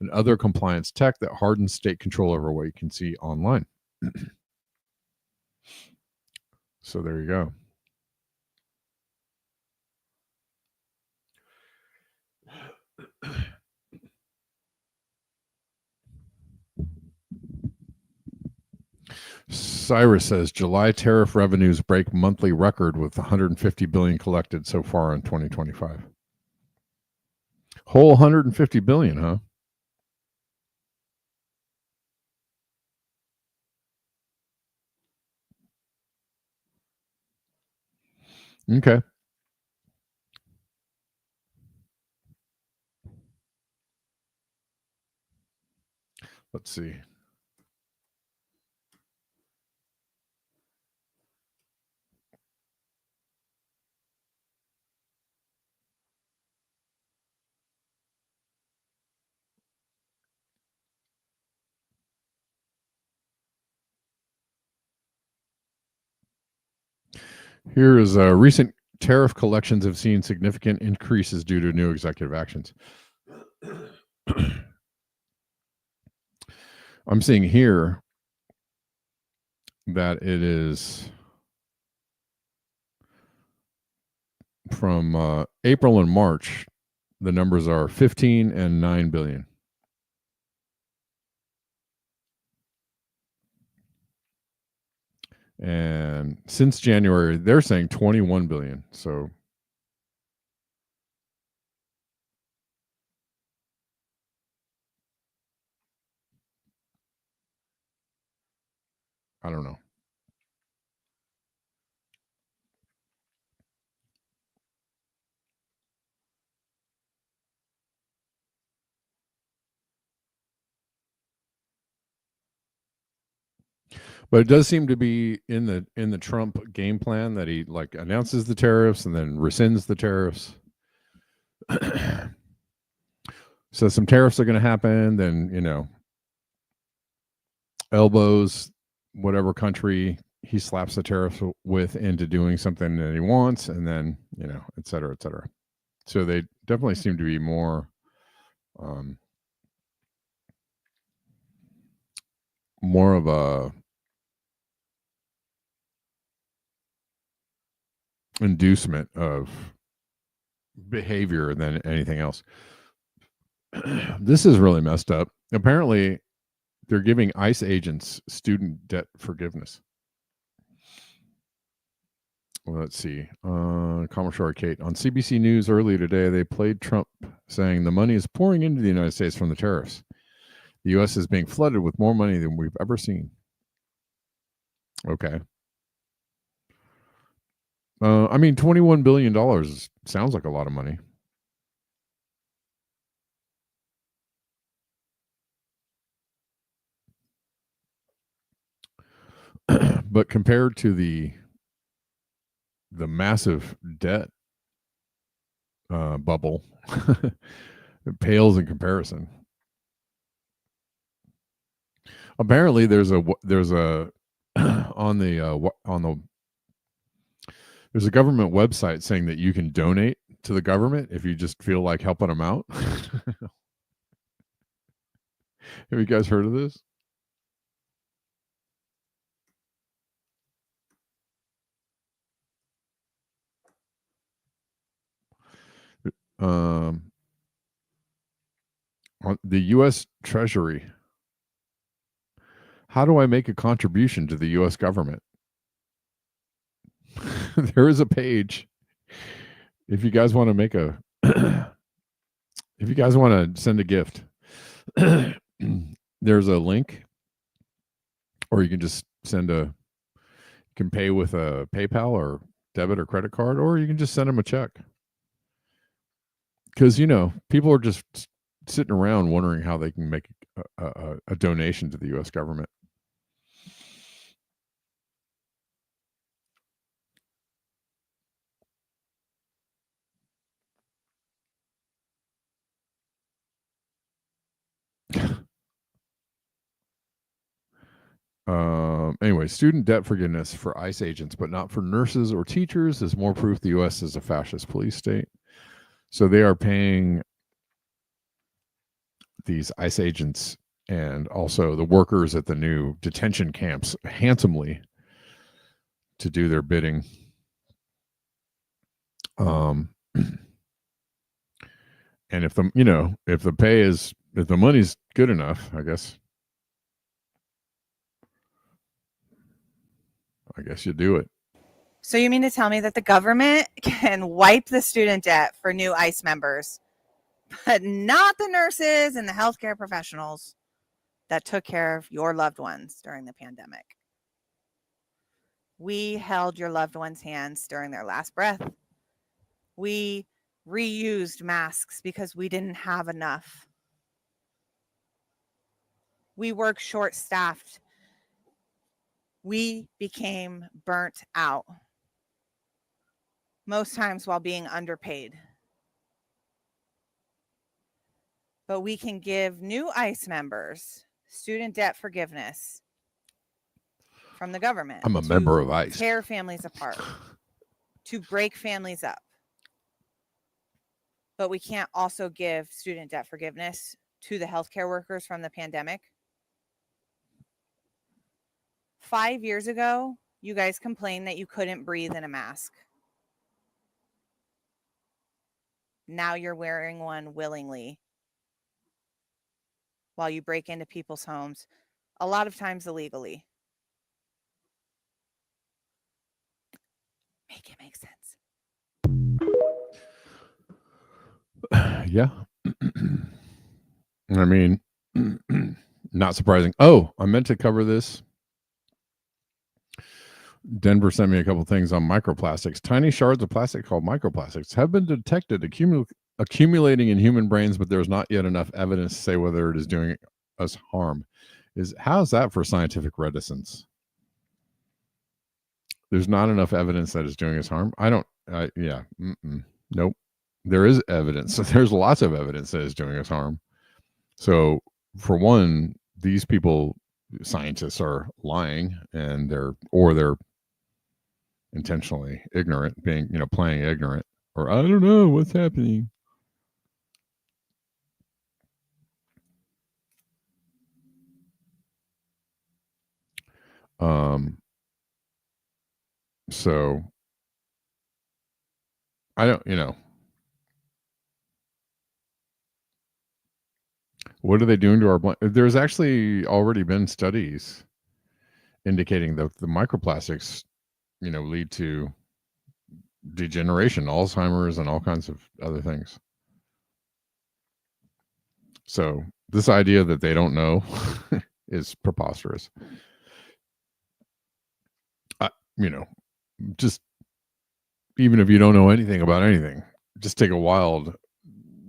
and other compliance tech that hardens state control over what you can see online. So there you go. Cyrus says July tariff revenues break monthly record with 150 billion collected so far in 2025. Whole 150 billion, huh? Okay. Let's see. Here is recent tariff collections have seen significant increases due to new executive actions. I'm seeing here that it is from April and March. The numbers are 15 and 9 billion. And since January, they're saying 21 billion. So I don't know. But it does seem to be in the Trump game plan that he like announces the tariffs and then rescinds the tariffs. So some tariffs are going to happen, then elbows whatever country he slaps the tariffs with into doing something that he wants, and then et cetera, et cetera. So they definitely seem to be more of a inducement of behavior than anything else. This is really messed up. Apparently, they're giving ICE agents student debt forgiveness. Well, let's see. Commissar Kate on CBC News earlier today, they played Trump saying the money is pouring into the United States from the tariffs. The U.S. is being flooded with more money than we've ever seen. Okay. I mean, $21 billion sounds like a lot of money. But compared to the massive debt bubble, it pales in comparison. Apparently, there's a there's a government website saying that you can donate to the government if you just feel like helping them out. Have you guys heard of this? On the U.S. Treasury. How do I make a contribution to the U.S. government? There is a page. If you guys want to make a, if you guys want to send a gift, there's a link, or you can just you can pay with a PayPal or debit or credit card, or you can just send them a check. Because, people are just sitting around wondering how they can make a donation to the U.S. government. Anyway, student debt forgiveness for ICE agents, but not for nurses or teachers, is more proof the U.S. is a fascist police state. So they are paying these ICE agents and also the workers at the new detention camps handsomely to do their bidding. And if the money's good enough, I guess you do it. So you mean to tell me that the government can wipe the student debt for new ICE members, but not the nurses and the healthcare professionals that took care of your loved ones during the pandemic? We held your loved ones' hands during their last breath. We reused masks because we didn't have enough. We worked short-staffed. We became burnt out, most times while being underpaid. But we can give new ICE members student debt forgiveness from the government. I'm a member of ICE. Tear families apart, to break families up. But we can't also give student debt forgiveness to the healthcare workers from the pandemic. 5 years ago, you guys complained that you couldn't breathe in a mask. Now you're wearing one willingly while you break into people's homes, a lot of times illegally. Make it make sense. Yeah. I mean, not surprising. Oh, I meant to cover this. Denver sent me a couple things on microplastics. Tiny shards of plastic called microplastics have been detected accumulating in human brains, but there's not yet enough evidence to say whether it is doing us harm. How's that for scientific reticence? There's not enough evidence that it's doing us harm. Nope. There is evidence. There's lots of evidence that it's doing us harm. So, for one, these people, scientists, are lying, and they're intentionally ignorant, being, playing ignorant, or I don't know what's happening. So I don't, what are they doing to our blood? There's actually already been studies indicating that the microplastics, lead to degeneration, Alzheimer's, and all kinds of other things. So this idea that they don't know is preposterous. Just even if you don't know anything about anything, just take a wild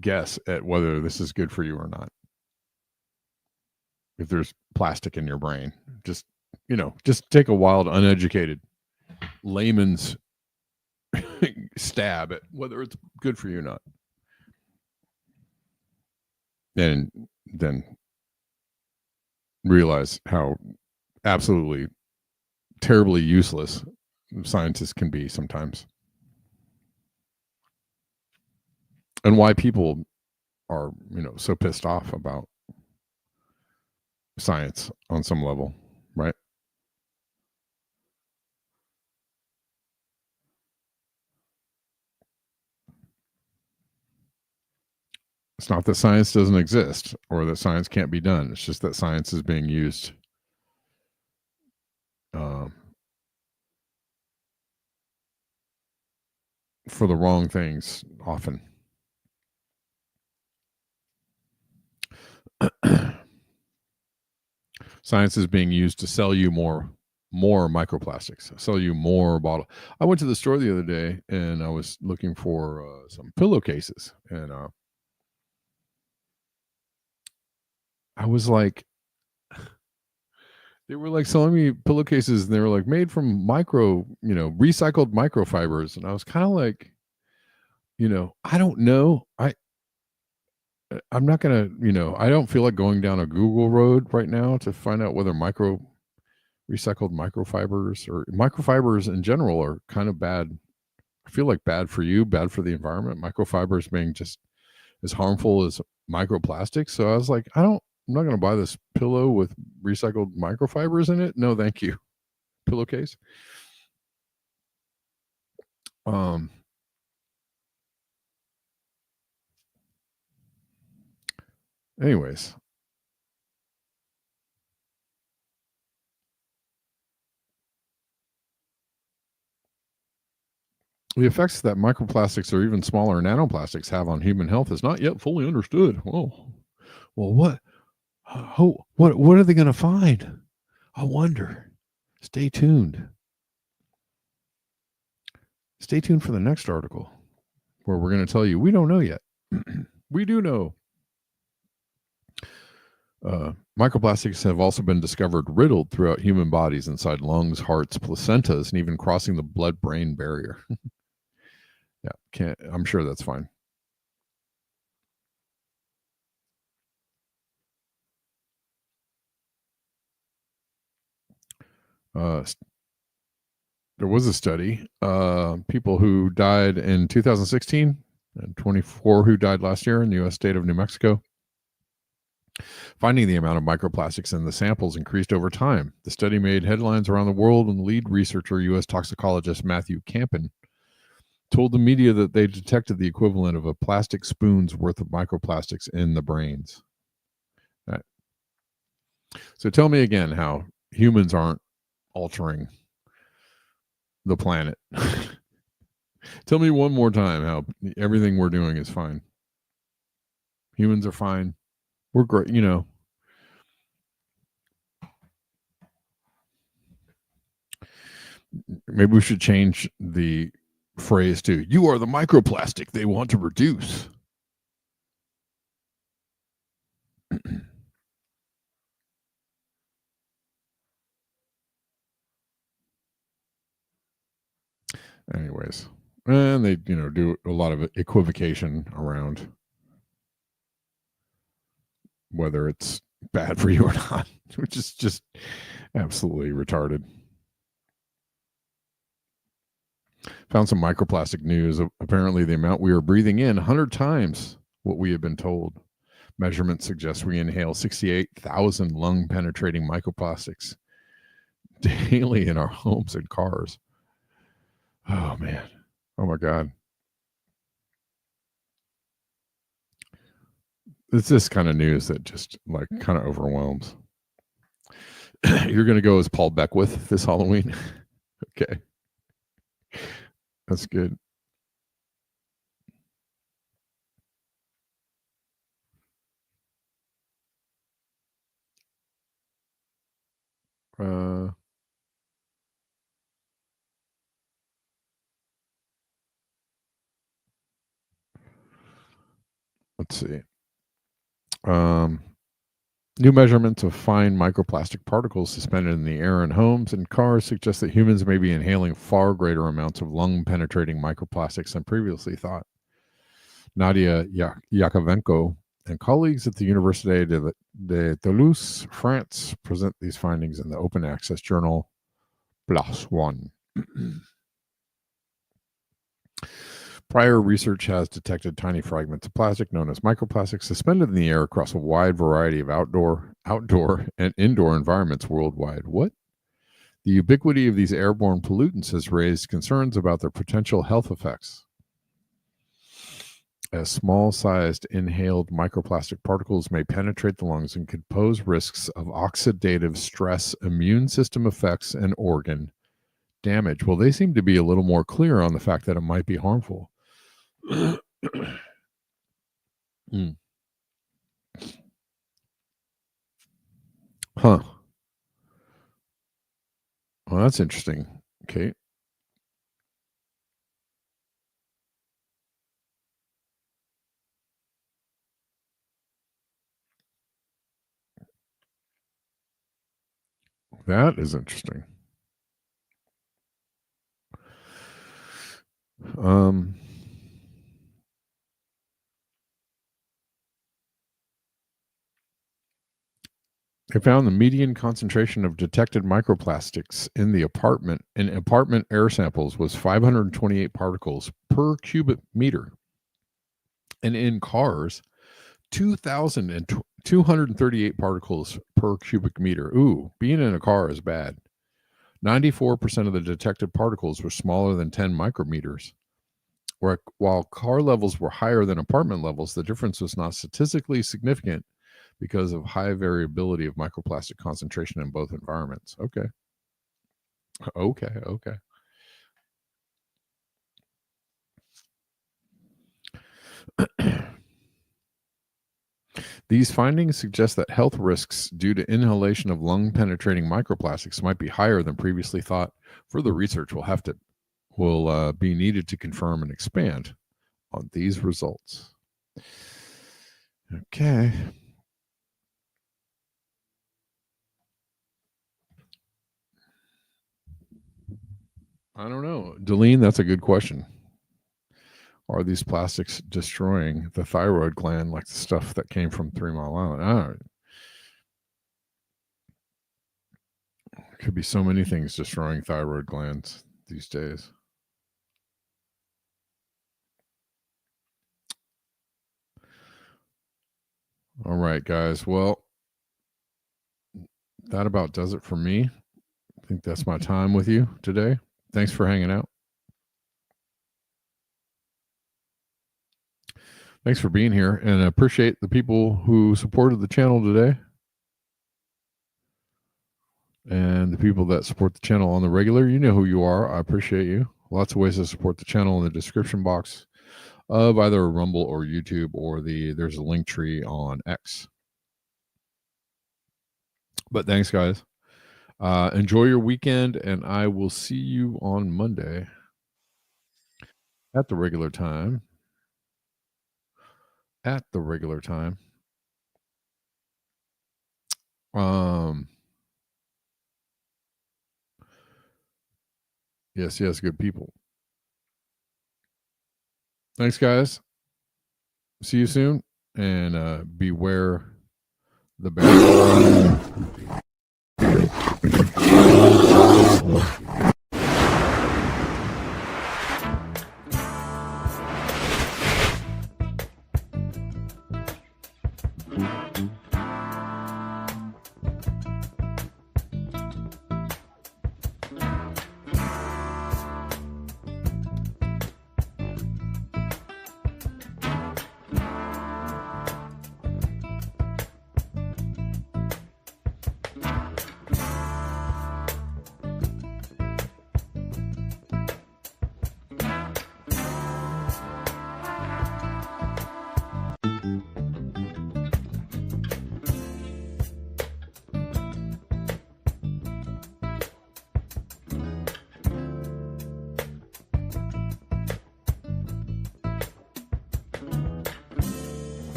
guess at whether this is good for you or not. If there's plastic in your brain, just take a wild, uneducated layman's stab at whether it's good for you or not. And then realize how absolutely terribly useless scientists can be sometimes. And why people are, so pissed off about science on some level, right? It's not that science doesn't exist or that science can't be done. It's just that science is being used for the wrong things often. Science is being used to sell you more microplastics, sell you more bottle. I went to the store the other day and I was looking for some pillowcases, and I was like, they were like selling me pillowcases, and they were like made from recycled microfibers, and I was kind of like, I don't know. I'm not gonna, I don't feel like going down a Google road right now to find out whether recycled microfibers or microfibers in general are kind of bad. I feel like bad for you, bad for the environment. Microfibers being just as harmful as microplastics. So I was like, I'm not going to buy this pillow with recycled microfibers in it. No, thank you. Pillowcase. Anyways. The effects that microplastics or even smaller nanoplastics have on human health is not yet fully understood. Oh, well, what are they going to find? I wonder. Stay tuned. Stay tuned for the next article where we're going to tell you we don't know yet. We do know. Microplastics have also been discovered riddled throughout human bodies inside lungs, hearts, placentas, and even crossing the blood-brain barrier. Yeah, I'm sure that's fine. There was a study, people who died in 2016 and 24 who died last year in the U.S. state of New Mexico. Finding the amount of microplastics in the samples increased over time. The study made headlines around the world, and the lead researcher, U.S. toxicologist Matthew Campen, told the media that they detected the equivalent of a plastic spoon's worth of microplastics in the brains. Right. So tell me again how humans aren't altering the planet. Tell me one more time how everything we're doing is fine. Humans are fine. We're great, Maybe we should change the phrase to "you are the microplastic they want to reduce." Anyways, and they do a lot of equivocation around whether it's bad for you or not, which is just absolutely retarded. Found some microplastic news. Apparently, the amount we are breathing in 100 times what we have been told. Measurements suggest we inhale 68,000 lung penetrating microplastics daily in our homes and cars. Oh, man. Oh, my God. It's this kind of news that just kind of overwhelms. You're going to go as Paul Beckwith this Halloween? Okay. That's good. Let's see. New measurements of fine microplastic particles suspended in the air in homes and cars suggest that humans may be inhaling far greater amounts of lung-penetrating microplastics than previously thought. Nadia Yakovenko and colleagues at the Université de Toulouse, France, present these findings in the open access journal PLOS ONE. Prior research has detected tiny fragments of plastic known as microplastics suspended in the air across a wide variety of outdoor, and indoor environments worldwide. What? The ubiquity of these airborne pollutants has raised concerns about their potential health effects. As small-sized inhaled microplastic particles may penetrate the lungs and could pose risks of oxidative stress, immune system effects, and organ damage. Well, they seem to be a little more clear on the fact that it might be harmful. Huh. Well, that's interesting, Kate. That is interesting. They found the median concentration of detected microplastics in apartment air samples was 528 particles per cubic meter. And in cars, 2,238 particles per cubic meter. Ooh, being in a car is bad. 94% of the detected particles were smaller than 10 micrometers. While car levels were higher than apartment levels, the difference was not statistically significant because of high variability of microplastic concentration in both environments. Okay. These findings suggest that health risks due to inhalation of lung-penetrating microplastics might be higher than previously thought. Further research will be needed to confirm and expand on these results. Okay. I don't know. Delene, that's a good question. Are these plastics destroying the thyroid gland like the stuff that came from 3 Mile Island? I don't know. It could be so many things destroying thyroid glands these days. All right, guys. Well, that about does it for me. I think that's my time with you today. Thanks for hanging out. Thanks for being here, and I appreciate the people who supported the channel today and the people that support the channel on the regular. You know who you are. I appreciate you. Lots of ways to support the channel in the description box of either Rumble or YouTube, or there's a link tree on X. But thanks, guys. Enjoy your weekend, and I will see you on Monday at the regular time. Yes, good people. Thanks, guys. See you soon, and beware the bear.